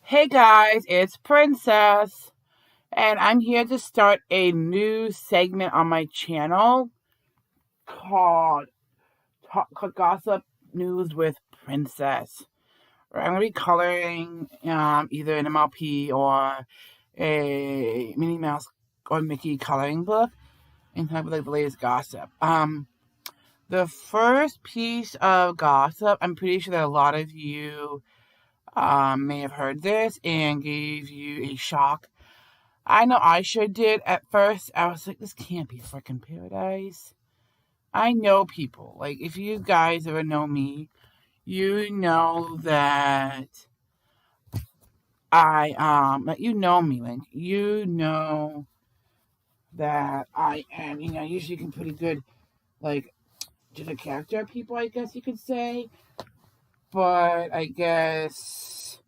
Hey guys, it's Princess, and I'm here to start a new segment on my channel called Gossip News with Princess. Where I'm going to be coloring either an MLP or a Minnie Mouse or Mickey coloring book and talk about like the latest gossip. The first piece of gossip, I'm pretty sure that a lot of you may have heard this and gave you a shock. I know I sure did at first. I was like, this can't be freaking paradise. I know people. Like, if you guys ever know me, you know that you know me. Like, you know that I am, usually can pretty good, like, just a character of people, I guess you could say. But I guess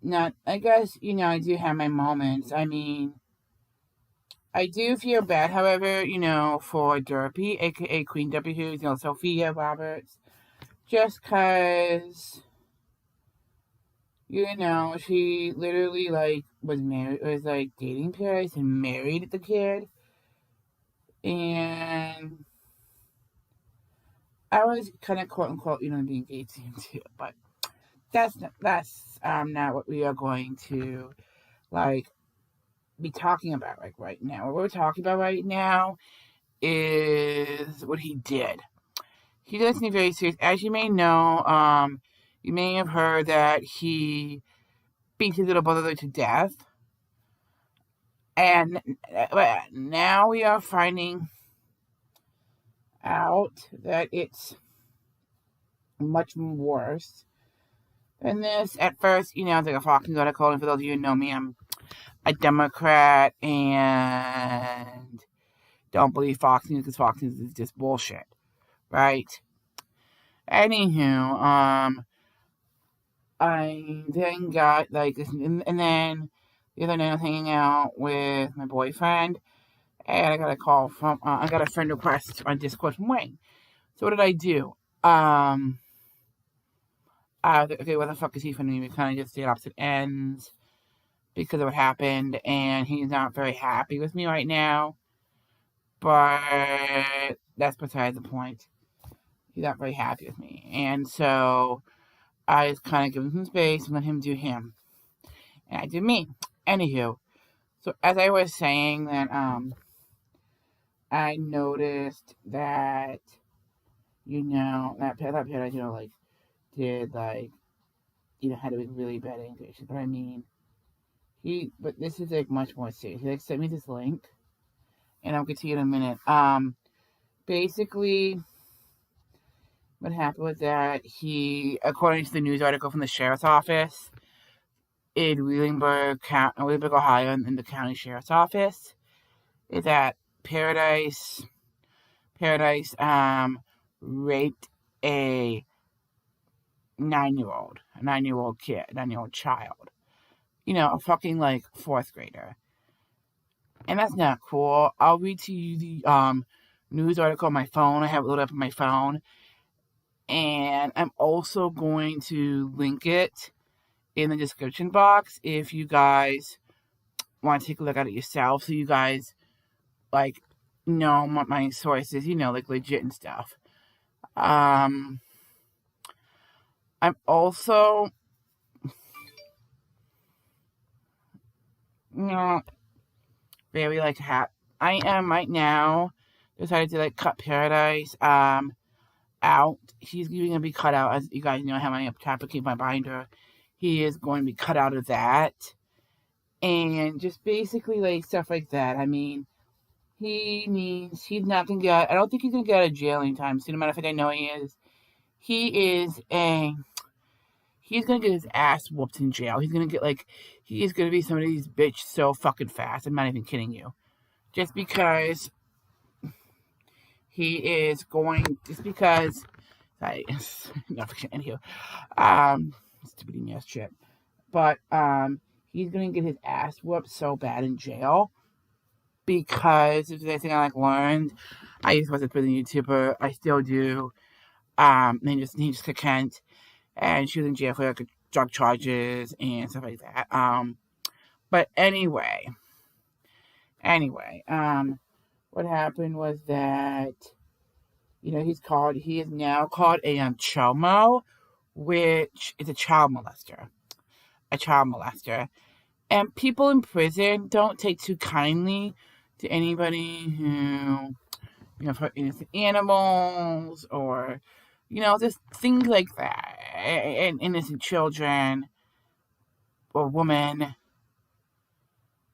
not. I guess, I do have my moments. I mean, I do feel bad, however, for Derpy, aka Queen W, Sophia Roberts, just because, she literally, like, was dating Paris and married the kid, and I was kind of quote unquote, being engaged to him too, but that's not what we are going to, like, be talking about, like, right now. What we're talking about right now is what he did. He does seem very serious. As you may know, you may have heard that he beat his little brother to death. And now we are finding out that it's much worse than this. At first, I was like a Fox News article, and for those of you who know me, I'm a Democrat and don't believe Fox News because Fox News is just bullshit, right? Anywho, I then got like this, and then the other night I was hanging out with my boyfriend, and I got a call from, I got a friend request on Discord from Wayne. So what did I do? I was like, okay, what the fuck is he from me? We kind of just did opposite ends because of what happened, and he's not very happy with me right now. But that's besides the point. He's not very happy with me, and so I just kind of give him some space and let him do him, and I did me. Anywho, so as I was saying, that I noticed that that parent, like did like had a really bad English. But I mean, but this is like much more serious. He like sent me this link, and I'll get to you in a minute. Basically, what happened was that he, according to the news article from the sheriff's office in Wheelinburg, Ohio, in the county sheriff's office, is that Paradise raped a 9-year-old kid, 9-year-old child. A fucking like 4th grader. And that's not cool. I'll read to you the news article on my phone. I have it loaded up on my phone. And I'm also going to link it in the description box if you guys want to take a look at it yourself, so you guys like know what my sources, like legit and stuff. I'm also very like happy. I am right now decided to like cut Paradise out. He's going to be cut out, as you guys know. I have my Tapicate, my binder. He is going to be cut out of that, and just basically like stuff like that. I mean, he's not gonna get. I don't think he's gonna get out of jail anytime soon. No matter if I know he is. He's gonna get his ass whooped in jail. He's gonna be somebody's bitch so fucking fast. I'm not even kidding you. Just because I not anywho, stupid email shit. But he's gonna get his ass whooped so bad in jail because if there's anything I like learned, I used to watch a YouTuber. I still do. Named Jessica Kent, and she was in jail for like drug charges and stuff like that. But anyway, what happened was that, he is now called a chomo, which is a child molester. And people in prison don't take too kindly to anybody who, hurt innocent animals or, just things like that. And innocent children or women.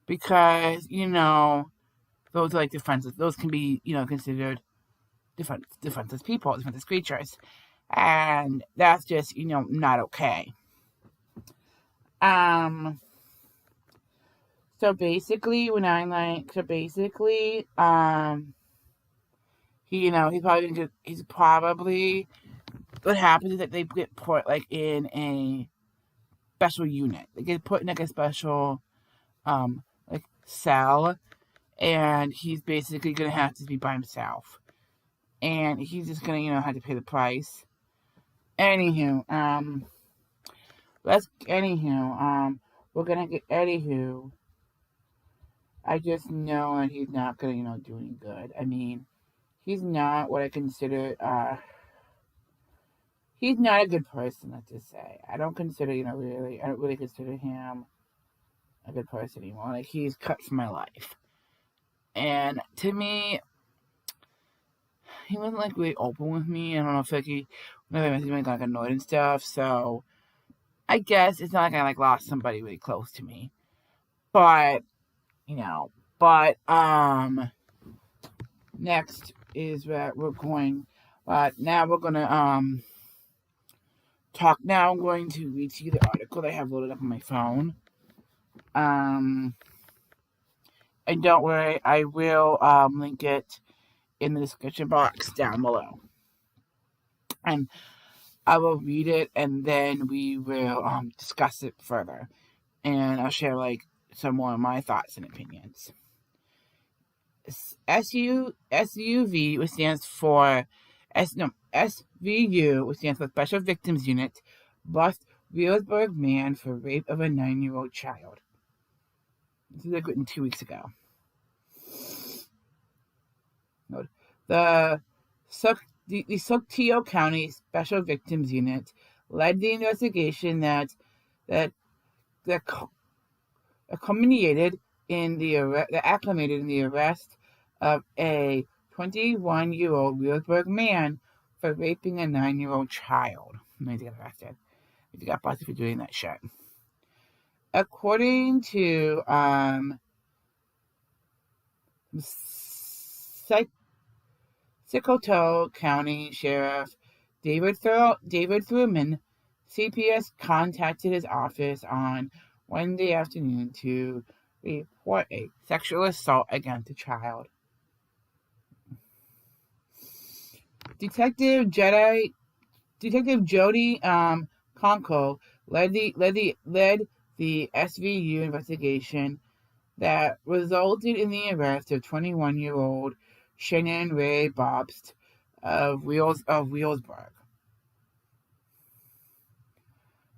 Because, those are like defenseless. Those can be, considered defenseless people, defenseless creatures. And that's just, not okay. So basically, he's probably, what happens is that they get put like in a special unit. They get put in like a special, like cell, and he's basically gonna have to be by himself, and he's just gonna, have to pay the price. We're gonna get I just know that he's not gonna, do any good. I mean, he's not what I consider, he's not a good person, let's just say. I don't really consider him a good person anymore. Like, he's cut from my life. And to me, he wasn't like really open with me. I don't know if whenever I messaged him, got annoyed and stuff. So I guess it's not like I lost somebody really close to me. But next is that we're going. Now we're gonna talk. Now I'm going to read to you the article that I have loaded up on my phone. And don't worry, I will link it in the description box down below. And I will read it, and then we will discuss it further. And I'll share some more of my thoughts and opinions. SUV, which stands for SVU, which stands for Special Victims Unit, bust Wheelsburg man for rape of a 9-year-old child. This was written 2 weeks ago. The Socotillo County Special Victims Unit led the investigation that acclimated in the arrest of a 21-year-old Wheelsburg man for raping a 9-year-old child. He got arrested. He got busted for doing that shit. According to Socotillo County Sheriff David Thurman, CPS contacted his office on Wednesday afternoon to report a sexual assault against a child. Detective Jody Conco led the SVU investigation that resulted in the arrest of 21-year-old Shannon Ray Bobst of Wheelsburg.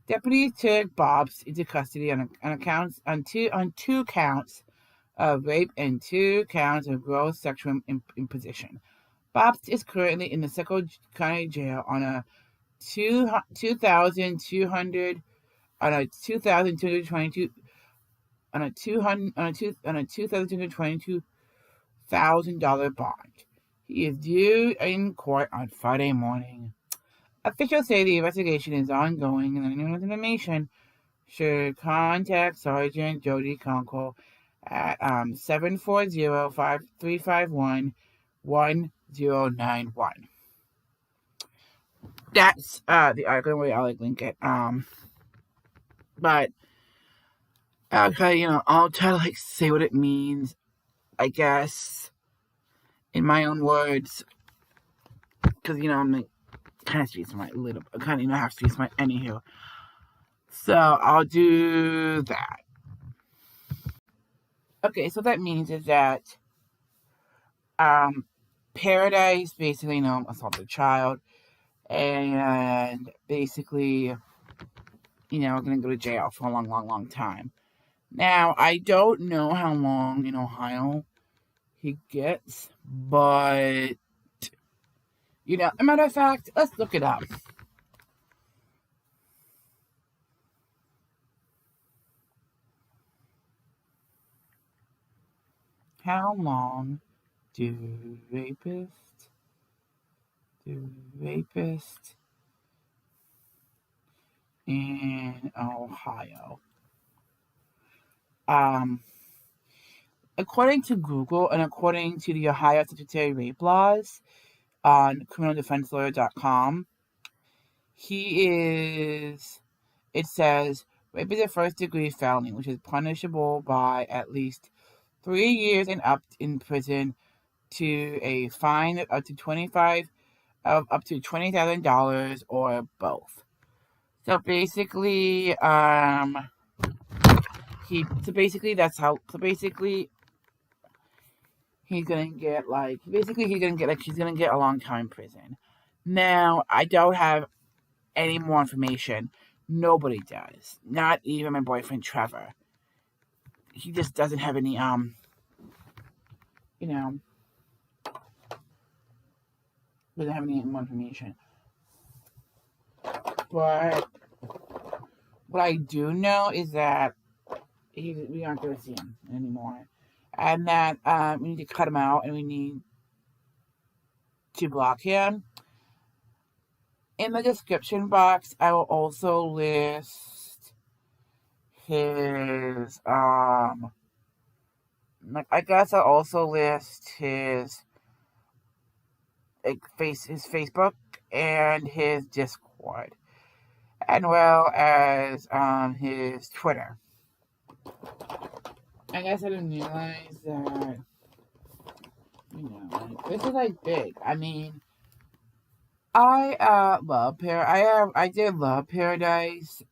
Deputies took Bobst into custody on two counts of rape and 2 counts of gross sexual imposition. Bobst is currently in the Socotillo County Jail on a $2,222 bond. He is due in court on Friday morning. Officials say the investigation is ongoing, and anyone with information should contact Sergeant Jody Conco at 740-351-1091. That's the article where I'll link it. But okay, I'll try to say what it means, I guess, in my own words, because I'm kind of speaking my little, kind of have to speak my anywho. So I'll do that. Okay, so that means is that Paradise basically assaulted a child, and basically going to go to jail for a long, long, long time. Now, I don't know how long in Ohio he gets, but, as a matter of fact, let's look it up. How long do rapists in Ohio? According to Google and according to the Ohio Statutory Rape Laws on criminaldefenselawyer.com, it says, rape is a first-degree felony, which is punishable by at least 3 years and up in prison to a fine of up to $20,000 or both. So basically, he's gonna get a long time in prison. Now, I don't have any more information. Nobody does. Not even my boyfriend Trevor. He just doesn't have any doesn't have any more information. But what I do know is that we aren't going to see him anymore, and that we need to cut him out, and we need to block him. In the description box, I will also list his I guess I'll also list his Facebook and his Discord, and well as his Twitter. I guess I didn't realize that this is big. I mean, I love I did love Paradise.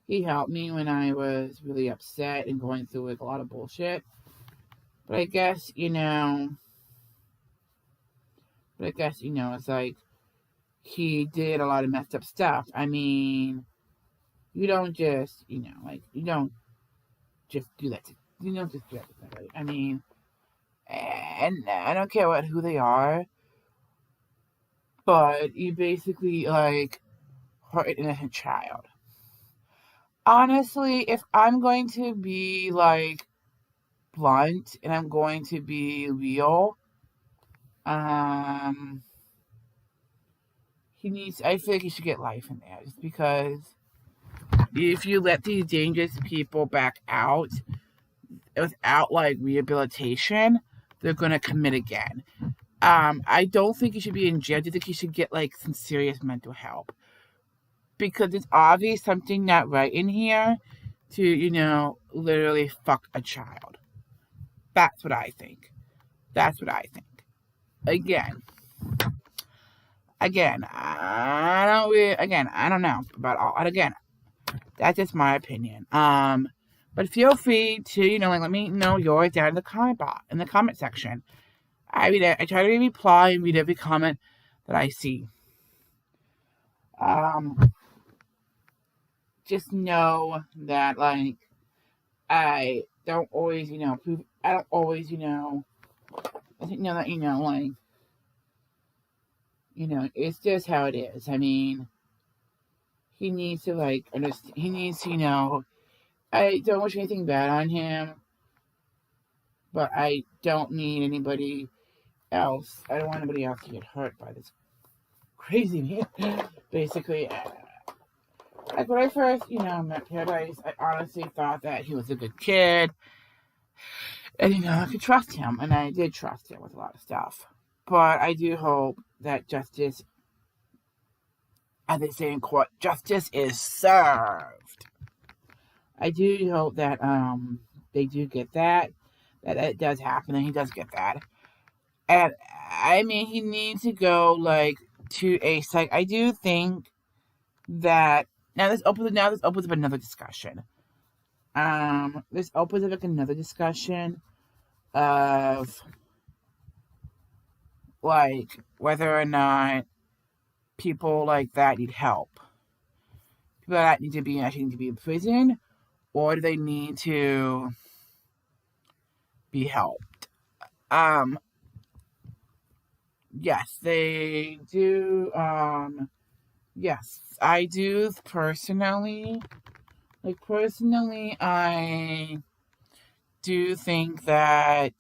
He helped me when I was really upset and going through a lot of bullshit. But I guess it's he did a lot of messed up stuff. I mean, you don't just you don't just do that to somebody. I mean, and I don't care who they are, but you basically hurt an innocent child. Honestly, if I'm going to be blunt and I'm going to be real, I feel he should get life in there, just because if you let these dangerous people back out without rehabilitation, they're gonna commit again. I don't think he should be in jail. I think he should get some serious mental help, because it's obvious something not right in here to literally fuck a child. That's what I think. Again, I don't know about all. And again, that's just my opinion. But feel free to let me know yours down in the comment section. I try to reply and read every comment that I see. Just know that I don't always it's just how it is. I mean, he needs to understand. He needs to I don't wish anything bad on him, but I don't need anybody else. I don't want anybody else to get hurt by this crazy man. Basically, when I first met Paradise, I honestly thought that he was a good kid, and I could trust him, and I did trust him with a lot of stuff. But I do hope that justice, as they say in court, justice is served. I do hope that they do get that it does happen, and he does get that. And I mean, he needs to go to a psych. I do think that this opens up another discussion. This opens up another discussion of whether or not people like that need help. people that need to be actually need to be in prison, or do they need to be helped? Yes, they do. Yes, I do personally. I do think that.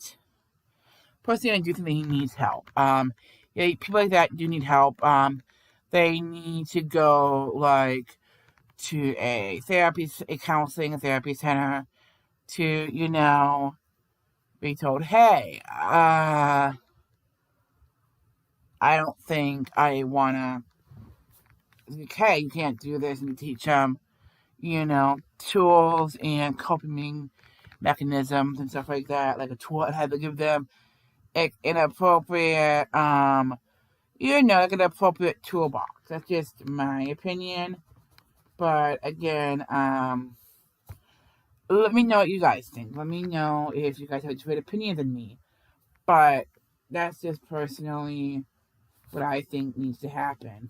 Personally, I do think that he needs help. Yeah, people like that do need help. They need to go like to a counseling, a therapy center to, be told, hey, I don't think I wanna. Okay, you can't do this, and teach them, tools and coping mechanisms and stuff like that, like a tool. I had to give them an appropriate, like an appropriate toolbox. That's just my opinion. But again, let me know what you guys think. Let me know if you guys have a different opinion than me. But that's just personally what I think needs to happen.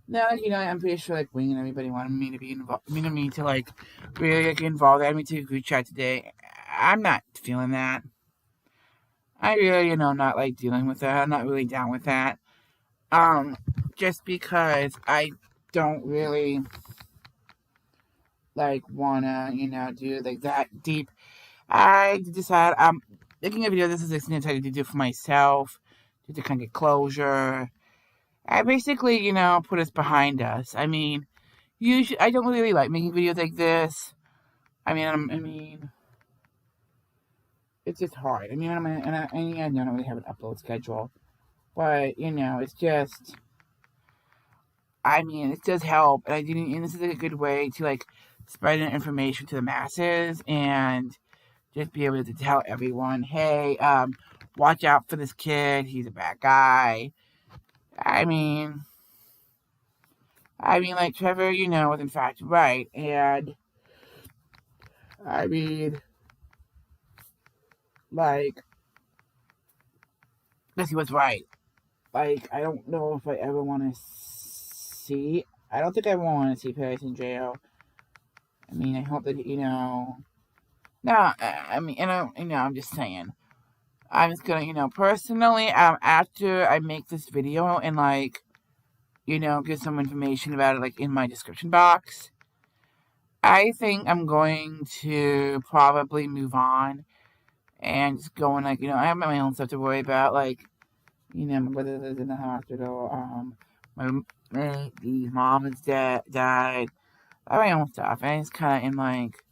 Now, I'm pretty sure like Wing and everybody wanted me to be involved. Me to like really get involved. Add me to a group chat today. I'm not feeling that. I really, not like dealing with that. I'm not really down with that. Just because I don't really like wanna, do like that deep. I decided I'm making a video. This is something I decided to do for myself, just to kind of get closure. I basically, put us behind us. I mean, usually I don't really like making videos like this. I mean, it's just hard. I don't really have an upload schedule, but it's just. It does help, and this is a good way to like spread information to the masses and just be able to tell everyone, hey, watch out for this kid. He's a bad guy. Like Trevor, was in fact right, and like, yes, he was right. Like, I don't know if I ever want to see. I don't think I ever want to see Paris in jail. I hope that No, I'm just saying. I'm just gonna, personally, after I make this video and like, give some information about it, like in my description box, I think I'm going to probably move on and just go and like, I have my own stuff to worry about, like, my brother lives in the hospital, my mom has died. I have my own stuff, and it's kind of in like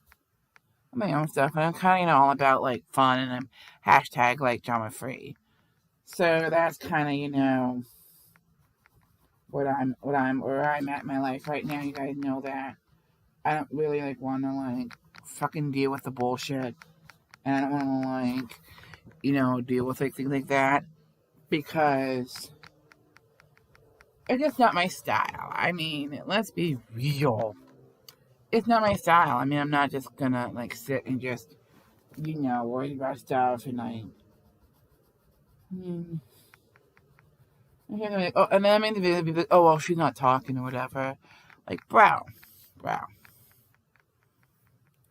my own stuff, and I'm kind of, all about like fun, and I'm hashtag like drama free. So that's kind of, where I'm at in my life right now. You guys know that I don't really like want to like fucking deal with the bullshit, and I don't want to like deal with like things like that because it's just not my style. Let's be real. It's not my style. I'm not just gonna like sit and just worry about stuff and like. Like, oh, and then I made the video be like, oh well, she's not talking or whatever. Like, bro,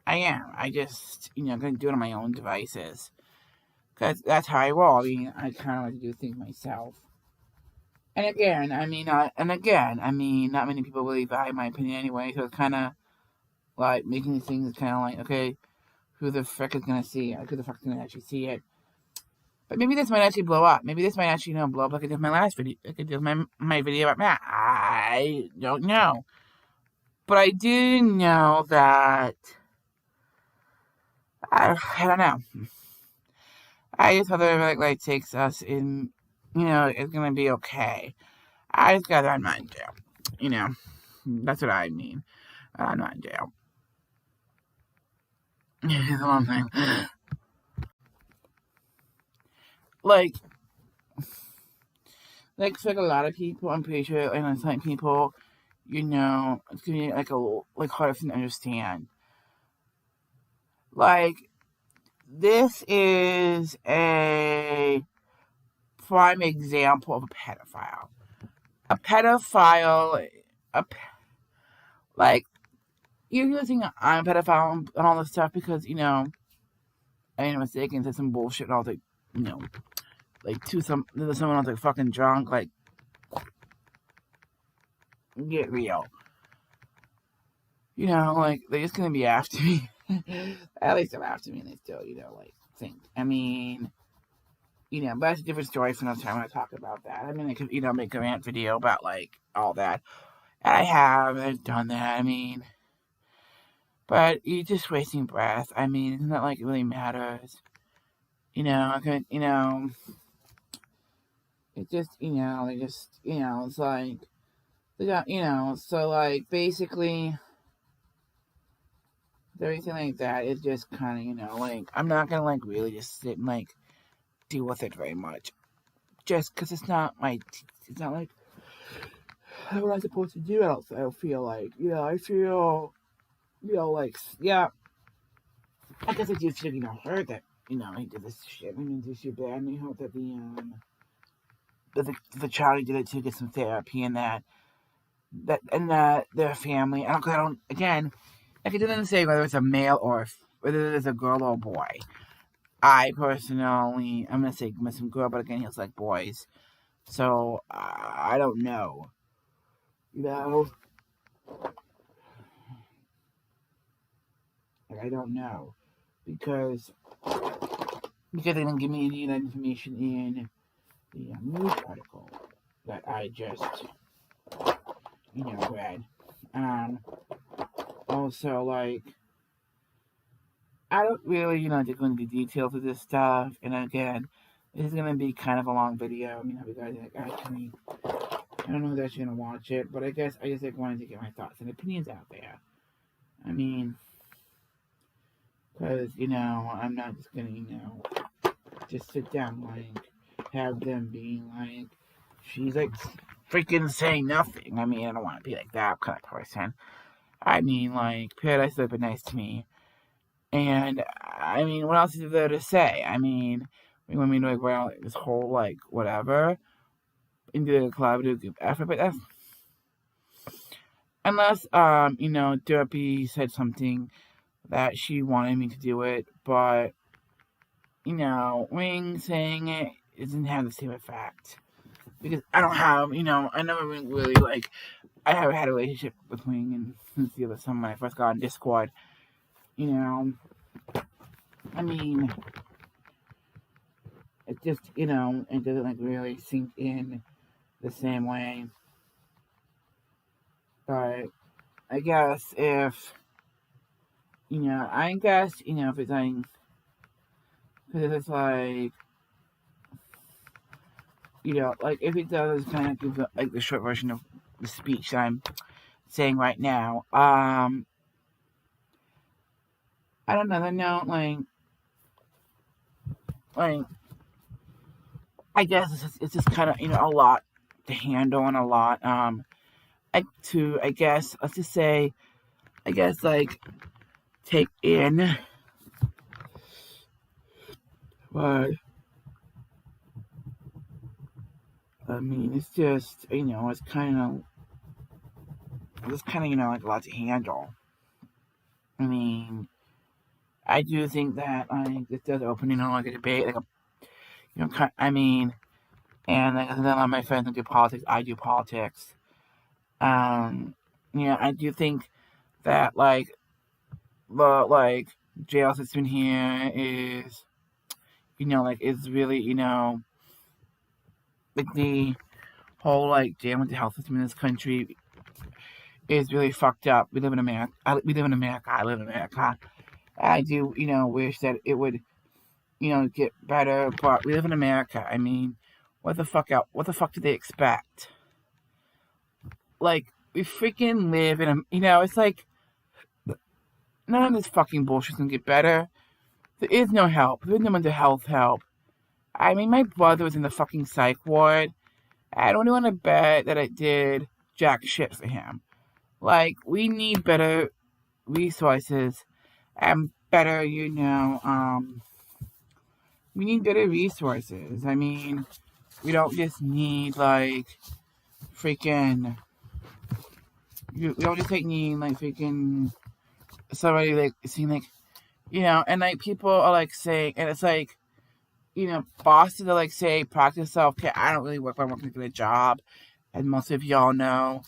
I am. I just gonna do it on my own devices. Cause that's how I roll. I kind of like to do things myself. And again, not many people really value my opinion anyway. So it's kind of like making these things kind of like, okay, who the frick is gonna see it? Who the fuck is gonna actually see it? But maybe this might actually blow up. Maybe this might actually, blow up like I did my last video. Like I did my video about Matt. I don't know. But I do know that I don't know. I just hope that like takes us in. It's gonna be okay. I just got I'm not in jail. That's what I mean. I'm not in jail. It's a long thing. Like for like a lot of people, I'm pretty sure, and some people, it's gonna be like hard for them to understand. Like, this is a prime example of a pedophile. A pedophile, Like, you're using I'm a pedophile and all this stuff because, I made a mistake and said some bullshit and I was like, like someone else like fucking drunk, like, get real. Like, they're just gonna be after me. At least they're after me and they still, like, think. I mean, but that's a different story for another time when I talk about that. I mean, I could, make a rant video about, like, all that. I've done that, I mean, but you're just wasting breath. I mean, it's not like it really matters. I could, it just, they just, it's like, they got, so, like, basically, everything like that is just kind of, like, I'm not gonna, like, really just sit and, like, deal with it very much. Just because it's not like, what am I supposed to do? I don't feel like, I feel, like, yeah, I guess I do feel, hurt that, he did this shit. I mean, this shit bad, and I hope that the child he did it to get some therapy and that their family. I don't. Again, I didn't say whether it's a male or whether it's a girl or a boy. I personally, I'm gonna say some girl, but again, he was like boys, so I don't know. Like, I don't know because they didn't give me any of that information in the news article that I just read. Also, like, I don't really, go into the details of this stuff. And again, this is gonna be kind of a long video. I mean, you guys actually, I don't know if you're gonna watch it, but I guess I just wanted to get my thoughts and opinions out there. I mean, because I'm not just gonna, just sit down like have them being like, she's like freaking saying nothing. I mean, I don't want to be like that kind of person. I mean, like, Paradise has been nice to me. And, I mean, what else is there to say? I mean, we want me to, like, write out this whole, like, whatever, and do a collaborative group effort, but that's, unless, Derpy said something that she wanted me to do it, but, Wing saying it doesn't have the same effect. Because I don't have, I never really, like, I haven't had a relationship with Wing and since the other summer when I first got on Discord. I mean, it just, it doesn't, like, really sink in the same way. But I guess if, if it's like, because it's like, like, if it does kind of give, like, the short version of the speech that I'm saying right now, I don't know, like, I guess it's just kind of, a lot to handle and a lot, I guess, let's just say, like, take in, but, I mean, it's just, it's kind of, like, a lot to handle. I mean, I do think that, like, this does open, like, a debate, like, I mean, and, like, a lot of my friends do politics, I do politics. I do think that, like, the, like, jail system here is, like, is really, like, the whole, like, jail mental health system in this country is really fucked up. We live in America. I live in America. I do, wish that it would, get better, but we live in America. I mean, what the fuck do they expect? Like, we freaking live in a, it's like, none of this fucking bullshit's gonna get better. There is no help. There is no mental health help. I mean, my brother was in the fucking psych ward. I don't want to bet that it did jack shit for him. Like, we need better resources and better, we need better resources. I mean, we don't just need, like, freaking, you don't just like need like freaking somebody like seeing like and like people are like saying, and it's like bosses are like say practice self-care. I don't really work when I'm working to get a job, as most of y'all know.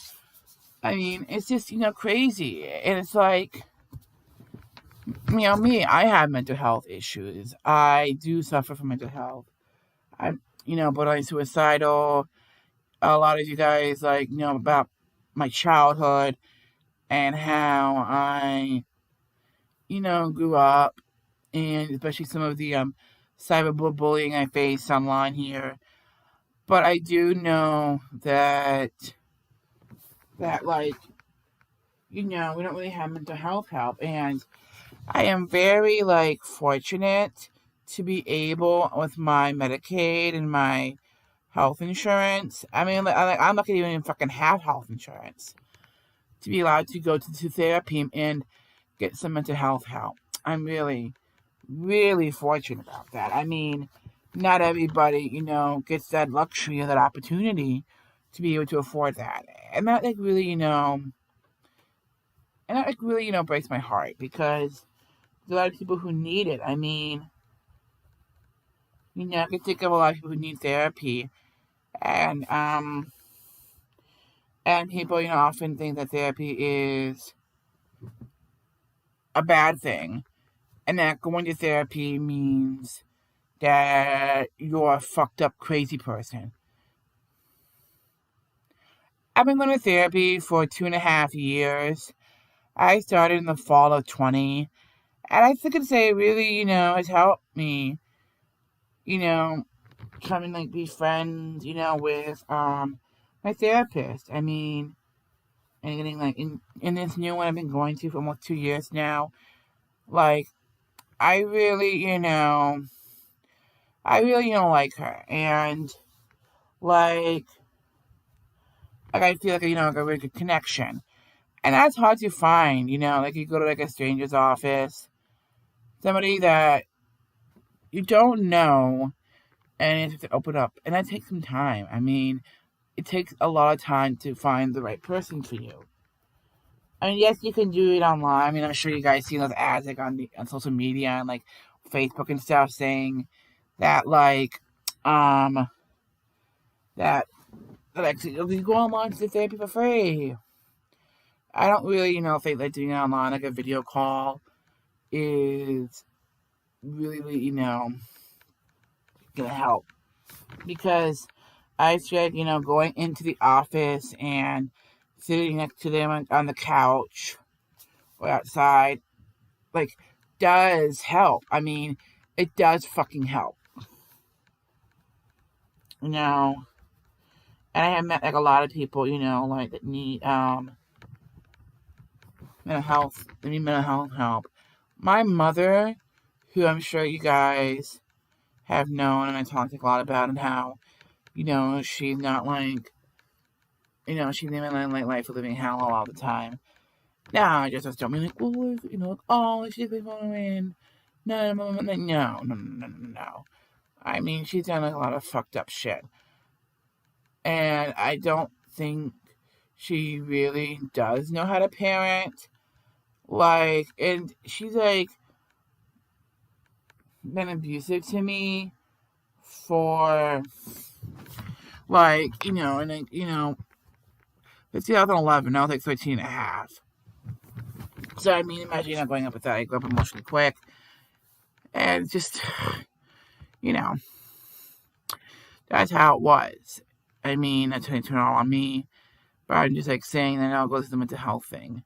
I mean, it's just crazy, and it's like me. I have mental health issues. I do suffer from mental health. I'm borderline suicidal. A lot of you guys like about my childhood and how I grew up, and especially some of the cyberbullying I faced online here. But I do know that like we don't really have mental health help, and I am very like fortunate to be able with my Medicaid and my health insurance. I mean, I'm not gonna even fucking have health insurance to be allowed to go to therapy and get some mental health help. I'm really, really fortunate about that. I mean, not everybody, gets that luxury or that opportunity to be able to afford that. And that like really, breaks my heart because there's a lot of people who need it. I mean, I can think of a lot of people who need therapy, and people, often think that therapy is a bad thing, and that going to therapy means that you're a fucked up crazy person. I've been going to therapy for 2.5 years. I started in the fall of 20, and I think I'd say really, has helped me, come and like be friends, with my therapist. I mean, and getting like in this new one I've been going to for almost 2 years now. Like, I really, like her, and like I feel like like a really good connection, and that's hard to find. Like you go to like a stranger's office, somebody that you don't know, and you have to open up, and that takes some time. I mean, it takes a lot of time to find the right person for you. I mean, yes, you can do it online. I mean, I'm sure you guys see those ads like on social media and like Facebook and stuff saying that um that like you go online to do therapy for free. I don't really think like doing it online like a video call is really gonna help, because I said going into the office and sitting next to them on the couch or outside like does help. I mean, it does fucking help. And I have met like a lot of people, like that need mental health help. My mother, who I'm sure you guys have known and I talked a lot about, and how, she's not like, she's living like life of living hell all the time. Now I just don't be like, well, oh, she's been following. No. I mean, she's done like a lot of fucked up shit. And I don't think she really does know how to parent. Like, and she's like been abusive to me for like, and like, it's 2011, I was like 13 and a half. So, I mean, imagine going up with that. I grew up emotionally quick. And just, that's how it was. I mean, that's going to turn all on me. But I'm just like saying that I'll go to the mental health thing,